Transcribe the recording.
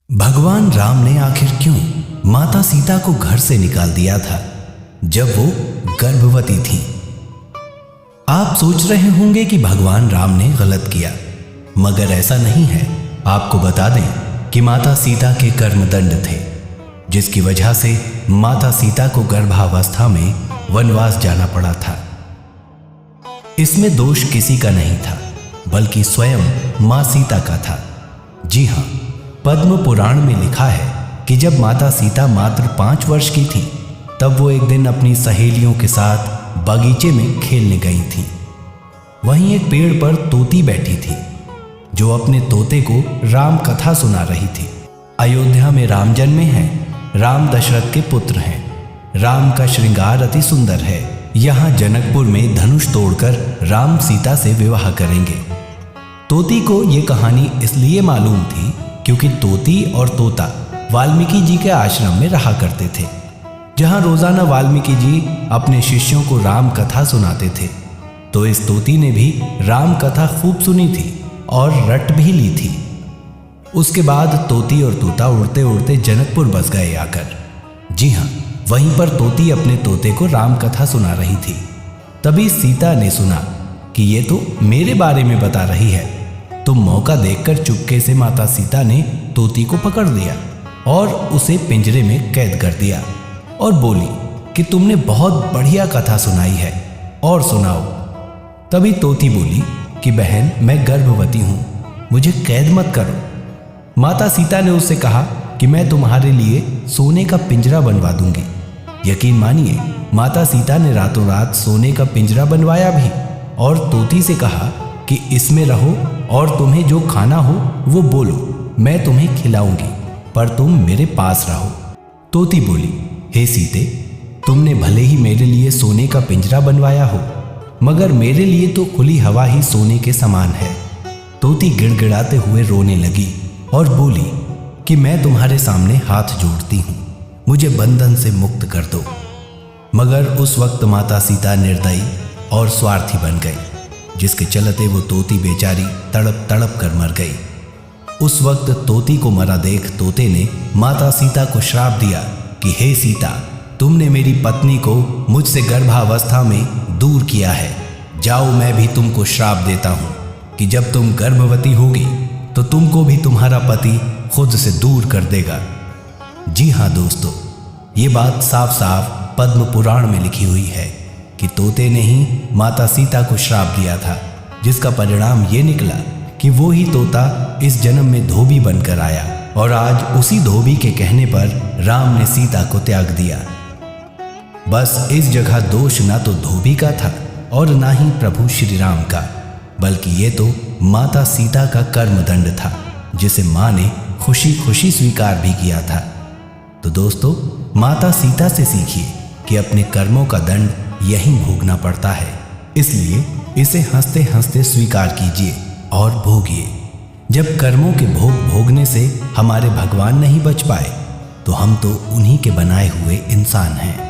भगवान राम ने आखिर क्यों माता सीता को घर से निकाल दिया था जब वो गर्भवती थी। आप सोच रहे होंगे कि भगवान राम ने गलत किया, मगर ऐसा नहीं है। आपको बता दें कि माता सीता के कर्मदंड थे, जिसकी वजह से माता सीता को गर्भावस्था में वनवास जाना पड़ा था। इसमें दोष किसी का नहीं था, बल्कि स्वयं मां सीता का था। जी हाँ, पद्म पुराण में लिखा है कि जब माता सीता मात्र 5 वर्ष की थी, तब वो एक दिन अपनी सहेलियों के साथ बगीचे में खेलने गई थी। वहीं एक पेड़ पर तोती बैठी थी, जो अपने तोते को राम कथा सुना रही थी। अयोध्या में राम जन्मे हैं, राम दशरथ के पुत्र हैं, राम का श्रृंगार अति सुंदर है। यहाँ जनकपुर में धनुष तोड़कर राम सीता से विवाह करेंगे। तोती को ये कहानी इसलिए मालूम थी क्योंकि तोती और तोता वाल्मीकि जी के आश्रम में रहा करते थे, जहां रोजाना वाल्मीकि जी अपने शिष्यों को राम कथा सुनाते थे। तो इस तोती ने भी राम कथा खूब सुनी थी और रट भी ली थी। उसके बाद तोती और तोता उड़ते उड़ते जनकपुर बस गए आकर। जी हाँ, वहीं पर तोती अपने तोते को राम कथा सुना रही थी। तभी सीता ने सुना कि ये तो मेरे बारे में बता रही है। तो मौका देखकर चुपके से माता सीता ने तोती को पकड़ लिया और उसे पिंजरे में कैद कर दिया और बोली कि तुमने बहुत बढ़िया कथा सुनाई है, और सुनाओ। तभी तोती बोली कि बहन, मैं गर्भवती हूं, मुझे कैद मत करो। माता सीता ने उससे कहा कि मैं तुम्हारे लिए सोने का पिंजरा बनवा दूंगी। यकीन मानिए, माता सीता ने रातों रात सोने का पिंजरा बनवाया भी, और तोती से कहा कि इसमें रहो और तुम्हें जो खाना हो वो बोलो, मैं तुम्हें खिलाऊंगी, पर तुम मेरे पास रहो। तोती बोली, हे सीते, तुमने भले ही मेरे लिए सोने का पिंजरा बनवाया हो, मगर मेरे लिए तो खुली हवा ही सोने के समान है। तोती गिड़गिड़ाते हुए रोने लगी और बोली कि मैं तुम्हारे सामने हाथ जोड़ती हूँ, मुझे बंधन से मुक्त कर दो। मगर उस वक्त माता सीता निर्दयी और स्वार्थी बन गई, जिसके चलते वो तोती बेचारी तड़प तड़प कर मर गई। उस वक्त तोती को मरा देख तोते ने माता सीता को श्राप दिया कि हे सीता, तुमने मेरी पत्नी को मुझसे गर्भावस्था में दूर किया है। जाओ, मैं भी तुमको श्राप देता हूँ कि जब तुम गर्भवती होगी तो तुमको भी तुम्हारा पति खुद से दूर कर देगा। जी हाँ दोस्तों, ये बात साफ साफ पद्म पुराण में लिखी हुई है कि तोते ने ही माता सीता को श्राप दिया था, जिसका परिणाम ये निकला कि वो ही तोता इस जन्म में धोबी बनकर आया, और आज उसी धोबी के कहने पर राम ने सीता को त्याग दिया। बस इस जगह दोष ना तो धोबी का था और ना ही प्रभु श्री राम का, बल्कि ये तो माता सीता का कर्मदंड था, जिसे माँ ने खुशी खुशी स्वीकार भी किया था। तो दोस्तों, माता सीता से सीखिए कि अपने कर्मों का दंड यही भोगना पड़ता है, इसलिए इसे हंसते हंसते स्वीकार कीजिए और भोगिए। जब कर्मों के भोग भोगने से हमारे भगवान नहीं बच पाए, तो हम तो उन्हीं के बनाए हुए इंसान हैं।